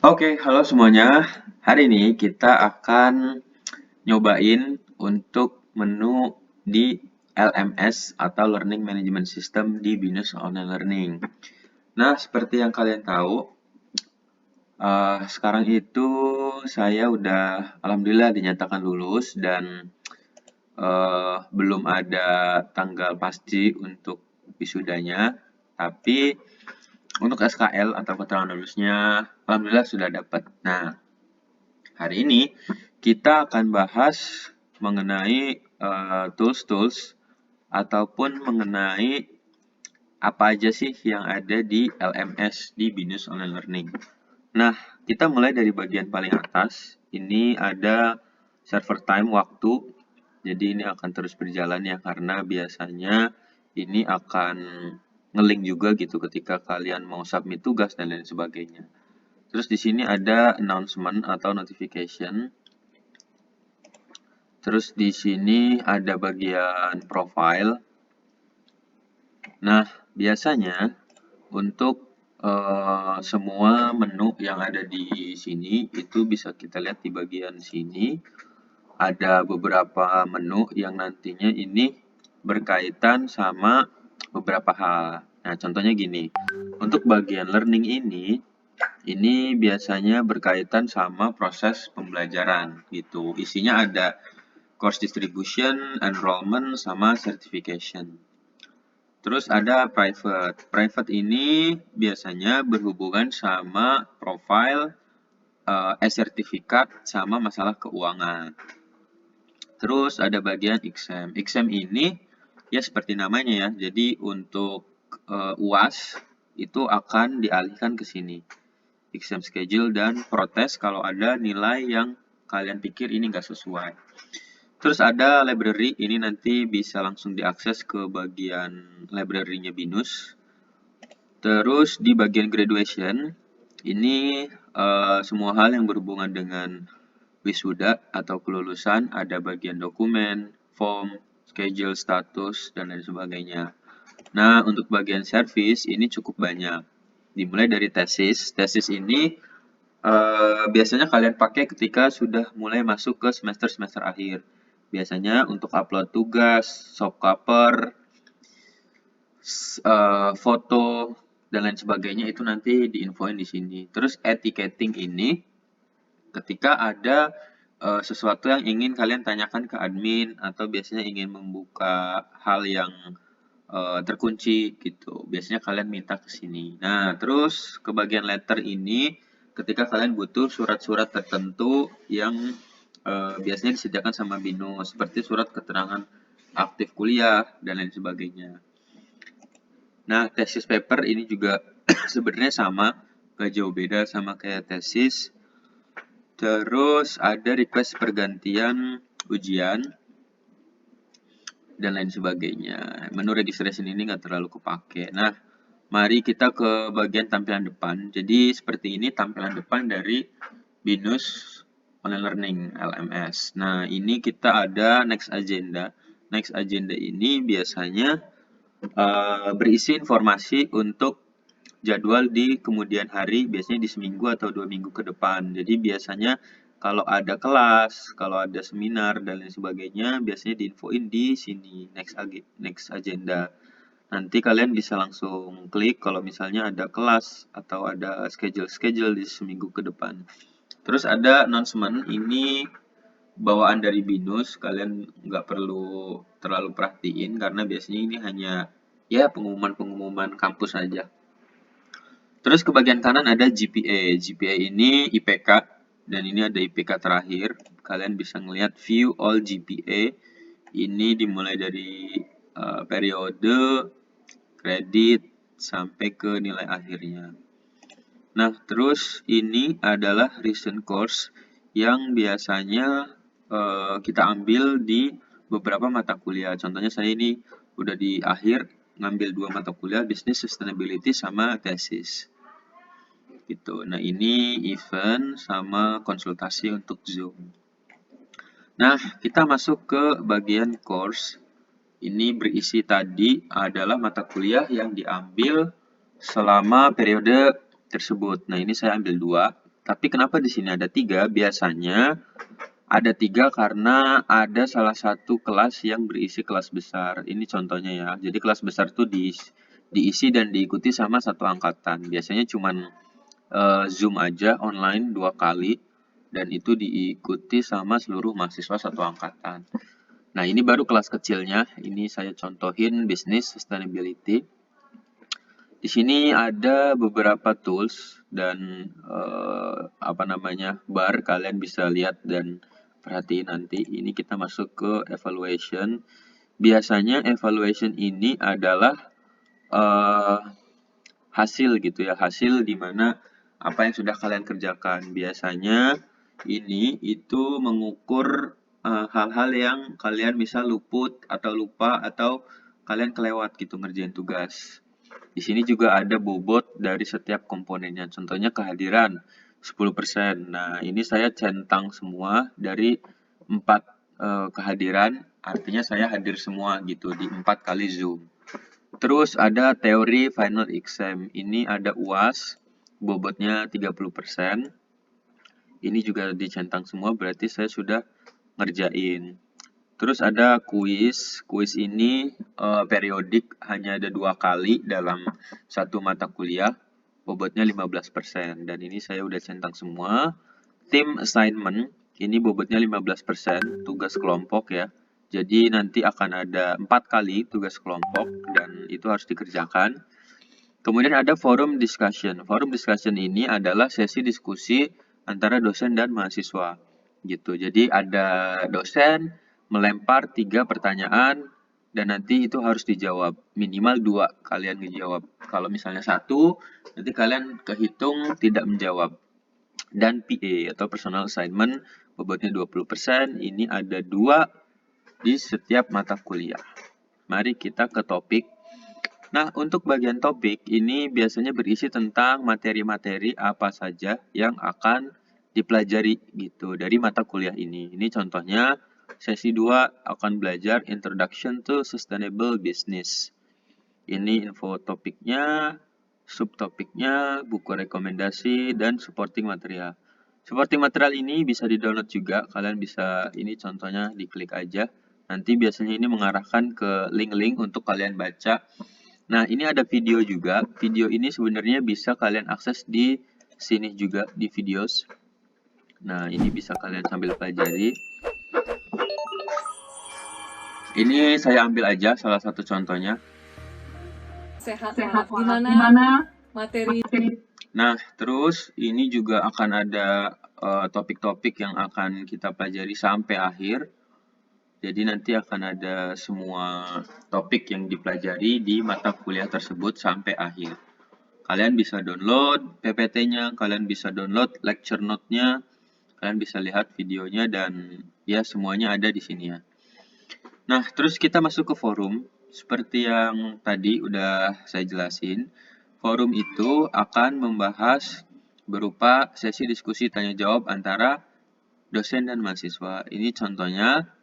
Oke, halo semuanya. Hari ini kita akan nyobain untuk menu di LMS atau Learning Management System di BINUS Online Learning. Nah, seperti yang kalian tahu, sekarang itu saya udah alhamdulillah dinyatakan lulus dan belum ada tanggal pasti untuk wisudanya. Tapi untuk SKL atau keterangan lulusnya, alhamdulillah sudah dapat. Nah, hari ini kita akan bahas mengenai tools-tools ataupun mengenai apa aja sih yang ada di LMS di BINUS Online Learning. Nah, kita mulai dari bagian paling atas. Ini ada server time waktu. Jadi ini akan terus berjalan ya karena biasanya ini akan nge-link juga gitu ketika kalian mau submit tugas dan lain sebagainya. Terus di sini ada announcement atau notification. Terus di sini ada bagian profile. Nah, biasanya untuk semua menu yang ada di sini itu bisa kita lihat di bagian sini. Ada beberapa menu yang nantinya ini berkaitan sama beberapa hal. Nah, contohnya gini. Untuk bagian learning ini biasanya berkaitan sama proses pembelajaran gitu. Isinya ada course distribution, enrollment, sama certification. Terus ada private. Private ini biasanya berhubungan sama profile, e-sertifikat, sama masalah keuangan. Terus ada bagian exam. Exam ini ya seperti namanya ya. Jadi untuk UAS itu akan dialihkan ke sini. Exam schedule dan protes kalau ada nilai yang kalian pikir ini nggak sesuai. Terus ada library, ini nanti bisa langsung diakses ke bagian library-nya BINUS. Terus di bagian graduation, ini semua hal yang berhubungan dengan wisuda atau kelulusan, ada bagian dokumen, form, schedule, status, dan lain sebagainya. Nah, untuk bagian service ini cukup banyak. Dimulai dari tesis. Tesis ini biasanya kalian pakai ketika sudah mulai masuk ke semester-semester akhir. Biasanya untuk upload tugas, soft cover, foto, dan lain sebagainya itu nanti diinfoin di sini. Terus etiquetting ini ketika ada sesuatu yang ingin kalian tanyakan ke admin atau biasanya ingin membuka hal yang terkunci gitu. Biasanya kalian minta ke sini. Nah, terus ke bagian letter ini ketika kalian butuh surat-surat tertentu yang biasanya disediakan sama BINUS seperti surat keterangan aktif kuliah dan lain sebagainya. Nah, tesis paper ini juga sebenarnya sama, gak jauh beda sama kayak tesis. Terus ada request pergantian ujian dan lain sebagainya. Menu registration ini nggak terlalu kepake. Nah, mari kita ke bagian tampilan depan. Jadi seperti ini tampilan depan dari BINUS Online Learning LMS. Nah, ini kita ada next agenda. Next agenda ini biasanya berisi informasi untuk jadwal di kemudian hari, biasanya di seminggu atau 2 minggu ke depan. Jadi biasanya kalau ada kelas, kalau ada seminar dan lain sebagainya, biasanya diinfoin di sini next agenda. Nanti kalian bisa langsung klik kalau misalnya ada kelas atau ada schedule di seminggu ke depan. Terus ada announcement, ini bawaan dari BINUS, kalian nggak perlu terlalu perhatiin karena biasanya ini hanya ya pengumuman-pengumuman kampus saja. Terus ke bagian kanan ada GPA. GPA ini IPK dan ini ada IPK terakhir. Kalian bisa ngelihat view all GPA. Ini dimulai dari periode, kredit, sampai ke nilai akhirnya. Nah, terus ini adalah recent course yang biasanya kita ambil di beberapa mata kuliah. Contohnya saya ini udah di akhir ngambil 2 mata kuliah, Business Sustainability sama tesis. Gitu. Nah, ini event sama konsultasi untuk Zoom. Nah, kita masuk ke bagian course. Ini berisi tadi adalah mata kuliah yang diambil selama periode tersebut. Nah, ini saya ambil 2, Tapi kenapa di sini ada 3? Biasanya ada 3 karena ada salah satu kelas yang berisi kelas besar. Ini contohnya ya. Jadi kelas besar itu diisi dan diikuti sama satu angkatan. Biasanya cuman Zoom aja online 2 kali dan itu diikuti sama seluruh mahasiswa satu angkatan. Nah, ini baru kelas kecilnya. Ini saya contohin business sustainability. Di sini ada beberapa tools dan bar, kalian bisa lihat dan perhatiin nanti. Ini kita masuk ke evaluation. Biasanya evaluation ini adalah hasil gitu ya, hasil di mana apa yang sudah kalian kerjakan. Biasanya ini itu mengukur hal-hal yang kalian bisa luput atau lupa atau kalian kelewat gitu ngerjain tugas. Di sini juga ada bobot dari setiap komponennya. Contohnya kehadiran 10%. Nah, ini saya centang semua dari 4 kehadiran, artinya saya hadir semua gitu di 4 kali Zoom. Terus ada teori final exam. Ini ada UAS, bobotnya 30%. Ini juga dicentang semua, berarti saya sudah ngerjain. Terus ada kuis. Kuis ini periodik, hanya ada 2 kali dalam satu mata kuliah. Bobotnya 15%. Dan ini saya udah centang semua. Team assignment, ini bobotnya 15%, tugas kelompok ya. Jadi nanti akan ada 4 kali tugas kelompok dan itu harus dikerjakan. Kemudian ada forum discussion. Forum discussion ini adalah sesi diskusi antara dosen dan mahasiswa gitu. Jadi ada dosen melempar 3 pertanyaan dan nanti itu harus dijawab. Minimal 2 kalian ngejawab. Kalau misalnya 1, nanti kalian kehitung tidak menjawab. Dan PA atau personal assignment bobotnya 20%. Ini ada 2 di setiap mata kuliah. Mari kita ke topik. Nah, untuk bagian topik ini biasanya berisi tentang materi-materi apa saja yang akan dipelajari gitu dari mata kuliah ini. Ini contohnya sesi 2 akan belajar Introduction to Sustainable Business. Ini info topiknya, subtopiknya, buku rekomendasi, dan supporting material. Supporting material ini bisa di-download juga, kalian bisa, ini contohnya diklik aja. Nanti biasanya ini mengarahkan ke link-link untuk kalian baca. Nah, ini ada video juga. Video ini sebenarnya bisa kalian akses di sini juga, di videos. Nah, ini bisa kalian sambil pelajari. Ini saya ambil aja salah satu contohnya. Sehat gimana materi. Nah, terus ini juga akan ada topik-topik yang akan kita pelajari sampai akhir. Jadi nanti akan ada semua topik yang dipelajari di mata kuliah tersebut sampai akhir. Kalian bisa download PPT-nya, kalian bisa download lecture note-nya, kalian bisa lihat videonya dan ya semuanya ada di sini ya. Nah, terus kita masuk ke forum. Seperti yang tadi udah saya jelasin, forum itu akan membahas berupa sesi diskusi tanya jawab antara dosen dan mahasiswa. Ini contohnya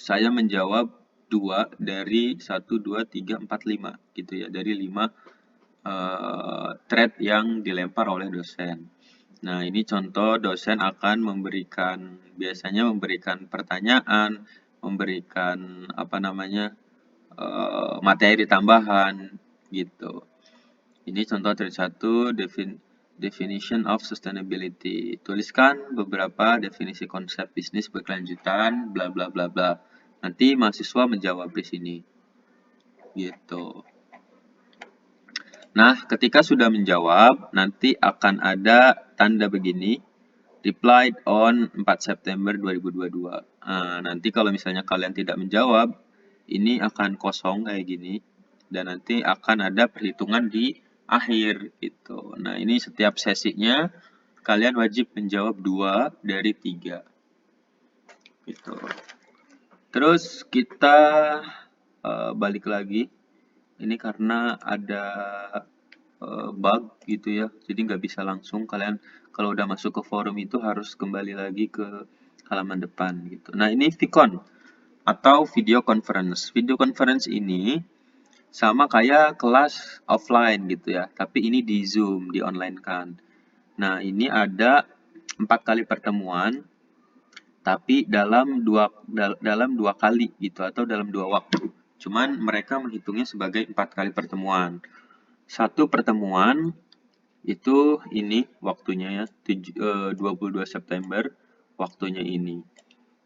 saya menjawab 2 dari 1, 2, 3, 4, 5 gitu ya, dari 5 thread yang dilempar oleh dosen. Nah, ini contoh dosen akan biasanya memberikan pertanyaan, memberikan materi tambahan gitu. Ini contoh dari 1, definition of sustainability. Tuliskan beberapa definisi konsep bisnis berkelanjutan, bla bla bla bla. Nanti mahasiswa menjawab di sini. Gitu. Nah, ketika sudah menjawab, nanti akan ada tanda begini, replied on 4 September 2022. Nanti kalau misalnya kalian tidak menjawab, ini akan kosong kayak gini, dan nanti akan ada perhitungan di akhir gitu. Nah, ini setiap sesinya kalian wajib menjawab 2 dari 3 gitu. Terus kita balik lagi. Ini karena ada bug gitu ya, jadi nggak bisa langsung. Kalian kalau udah masuk ke forum itu harus kembali lagi ke halaman depan gitu. Nah, ini VCon atau video conference. Video conference ini sama kayak kelas offline gitu ya, tapi ini di Zoom, di online kan. Nah, ini ada 4 kali pertemuan, tapi dalam dua kali gitu, atau dalam 2 waktu. Cuman mereka menghitungnya sebagai 4 kali pertemuan. Satu pertemuan itu ini waktunya ya, 22 September waktunya ini.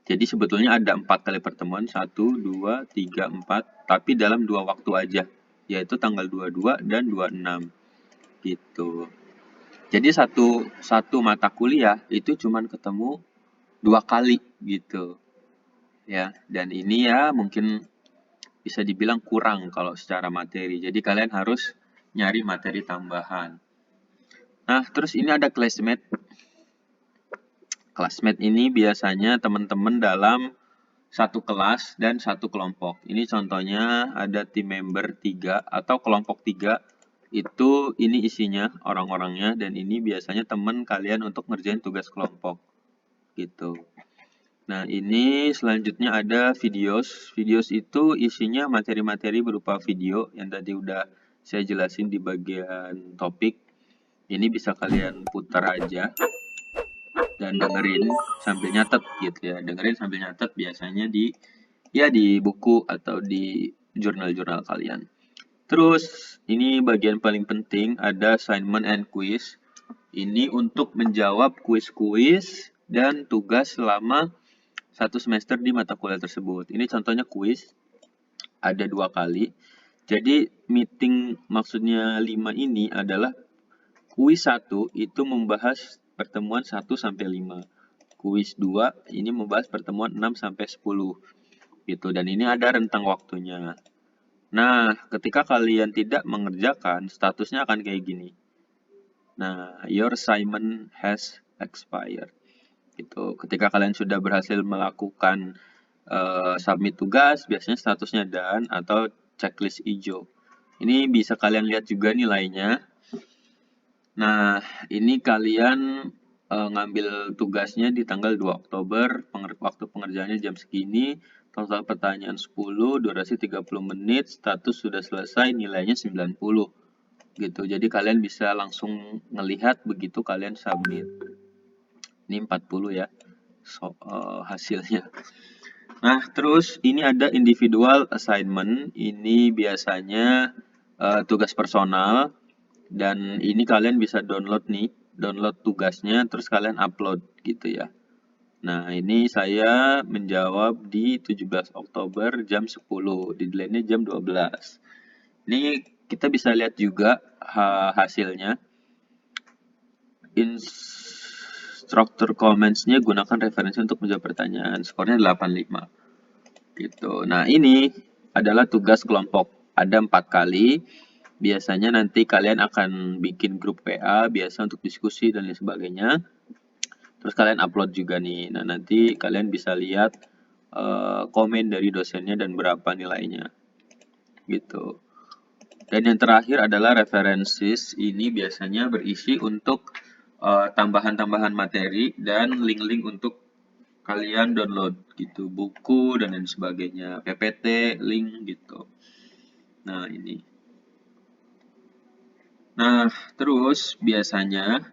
Jadi sebetulnya ada 4 kali pertemuan, 1, 2, 3, 4, tapi dalam 2 waktu aja, yaitu tanggal 22 dan 26 gitu. Jadi satu mata kuliah itu cuman ketemu 2 kali gitu ya. Dan ini ya mungkin bisa dibilang kurang kalau secara materi. Jadi kalian harus nyari materi tambahan. Nah, terus ini ada classmate. Classmate ini biasanya teman-teman dalam satu kelas dan satu kelompok. Ini contohnya ada tim member 3 atau kelompok 3. Itu ini isinya orang-orangnya, dan ini biasanya teman kalian untuk ngerjain tugas kelompok gitu. Nah, ini selanjutnya ada videos. Videos itu isinya materi-materi berupa video yang tadi udah saya jelasin di bagian topik. Ini bisa kalian putar aja dan dengerin sambil nyatet gitu ya. Dengerin sambil nyatet biasanya di buku atau di jurnal-jurnal kalian. Terus ini bagian paling penting, ada assignment and quiz. Ini untuk menjawab kuis-kuis dan tugas selama 1 semester di mata kuliah tersebut. Ini contohnya kuis, ada 2 kali. Jadi meeting maksudnya 5 ini adalah kuis 1 itu membahas pertemuan 1 sampai 5. Kuis 2 ini membahas pertemuan 6 sampai 10 gitu, dan ini ada rentang waktunya. Nah, ketika kalian tidak mengerjakan, statusnya akan kayak gini. Nah, your assignment has expired. Gitu. Ketika kalian sudah berhasil melakukan submit tugas, biasanya statusnya done atau checklist hijau. Ini bisa kalian lihat juga nilainya. Nah, ini kalian ngambil tugasnya di tanggal 2 Oktober, waktu pengerjaannya jam segini, total pertanyaan 10, durasi 30 menit, status sudah selesai, nilainya 90. Gitu. Jadi kalian bisa langsung ngelihat begitu kalian submit. Ini 40 ya hasilnya. Nah, terus ini ada individual assignment. Ini biasanya tugas personal, dan ini kalian bisa download tugasnya, terus kalian upload gitu ya. Nah, ini saya menjawab di 17 Oktober jam 10, deadline-nya jam 12. Ini kita bisa lihat juga hasilnya. Instructor comments-nya gunakan referensi untuk menjawab pertanyaan. Skornya 85. Gitu. Nah, ini adalah tugas kelompok. Ada 4 kali. Biasanya nanti kalian akan bikin grup PA biasa untuk diskusi dan lain sebagainya. Terus kalian upload juga nih. Nah, nanti kalian bisa lihat komen dari dosennya dan berapa nilainya. Gitu. Dan yang terakhir adalah references. Ini biasanya berisi untuk tambahan-tambahan materi dan link-link untuk kalian download gitu, buku dan lain sebagainya, PPT, link gitu. Nah, ini. Nah, terus biasanya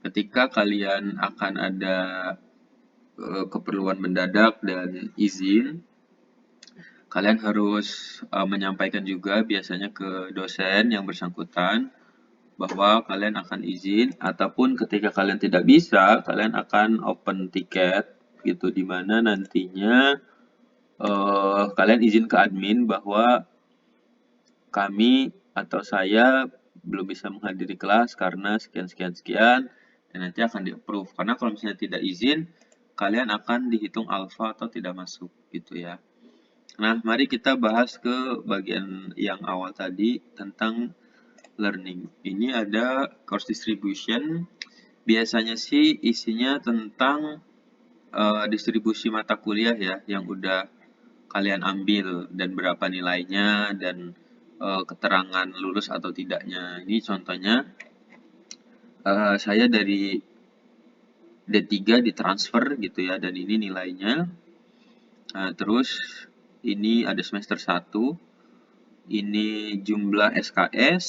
ketika kalian akan ada keperluan mendadak dan izin, kalian harus menyampaikan juga biasanya ke dosen yang bersangkutan bahwa kalian akan izin, ataupun ketika kalian tidak bisa, kalian akan open tiket gitu, dimana nantinya kalian izin ke admin bahwa kami atau saya belum bisa menghadiri kelas karena sekian, dan nanti akan di-approve. Karena kalau misalnya tidak izin, kalian akan dihitung alpha atau tidak masuk gitu ya. Nah, mari kita bahas ke bagian yang awal tadi tentang learning. Ini ada course distribution. Biasanya sih isinya tentang distribusi mata kuliah ya, yang udah kalian ambil dan berapa nilainya dan keterangan lulus atau tidaknya. Ini contohnya saya dari D3 ditransfer gitu ya, dan ini nilainya. Terus ini ada semester 1. Ini jumlah SKS.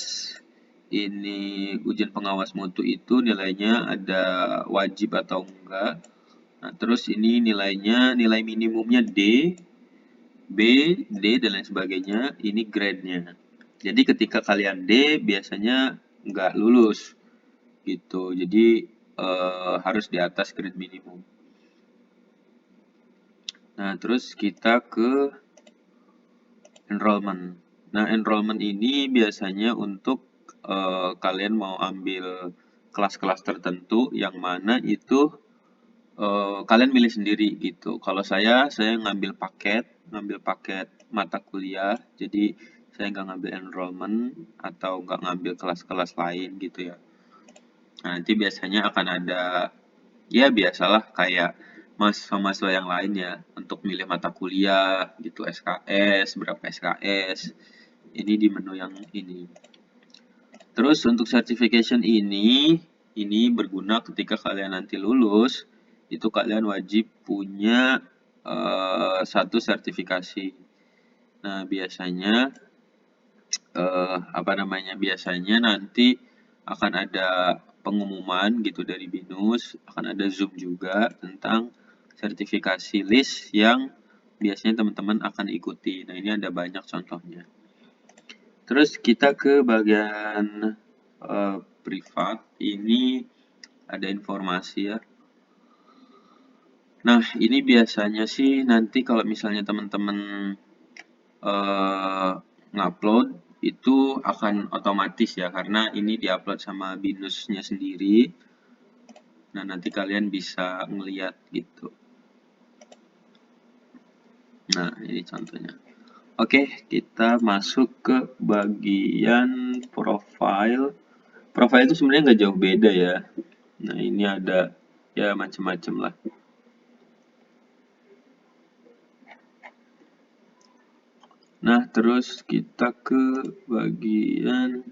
ini ujian pengawas mutu itu nilainya ada wajib atau enggak. Nah, terus ini nilainya, nilai minimumnya D, B, D, dan lain sebagainya. Ini grade-nya. Jadi ketika kalian D, biasanya nggak lulus gitu. Jadi harus di atas grade minimum. Nah, terus kita ke enrollment. Nah, enrollment ini biasanya untuk kalian mau ambil kelas-kelas tertentu yang mana itu kalian milih sendiri gitu. Kalau saya ngambil paket mata kuliah, jadi saya nggak ngambil enrollment atau nggak ngambil kelas-kelas lain gitu ya. Nah, nanti biasanya akan ada, ya biasalah kayak mahasiswa-mahasiswa yang lain ya, untuk milih mata kuliah gitu, SKS, berapa SKS, ini di menu yang ini. Terus untuk certification ini berguna ketika kalian nanti lulus, itu kalian wajib punya satu sertifikasi. Nah, biasanya biasanya nanti akan ada pengumuman gitu dari BINUS, akan ada Zoom juga tentang sertifikasi list yang biasanya teman-teman akan ikuti. Nah, ini ada banyak contohnya. Terus kita ke bagian privat, ini ada informasi ya. Nah, ini biasanya sih nanti kalau misalnya teman-teman ngupload itu akan otomatis ya, karena ini diupload sama BINUS-nya sendiri. Nah, nanti kalian bisa ngeliat gitu. Nah, ini contohnya. Oke, kita masuk ke bagian profile. Profile itu sebenarnya nggak jauh beda ya. Nah, ini ada ya macam-macam lah. Nah, terus kita ke bagian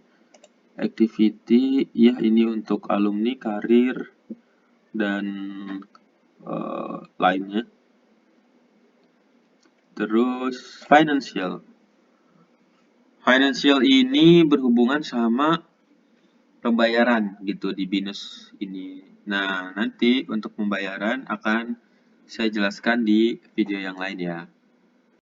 activity. Ya, ini untuk alumni, karir, dan lainnya. Terus financial. Financial ini berhubungan sama pembayaran gitu di BINUS ini. Nah, nanti untuk pembayaran akan saya jelaskan di video yang lain ya.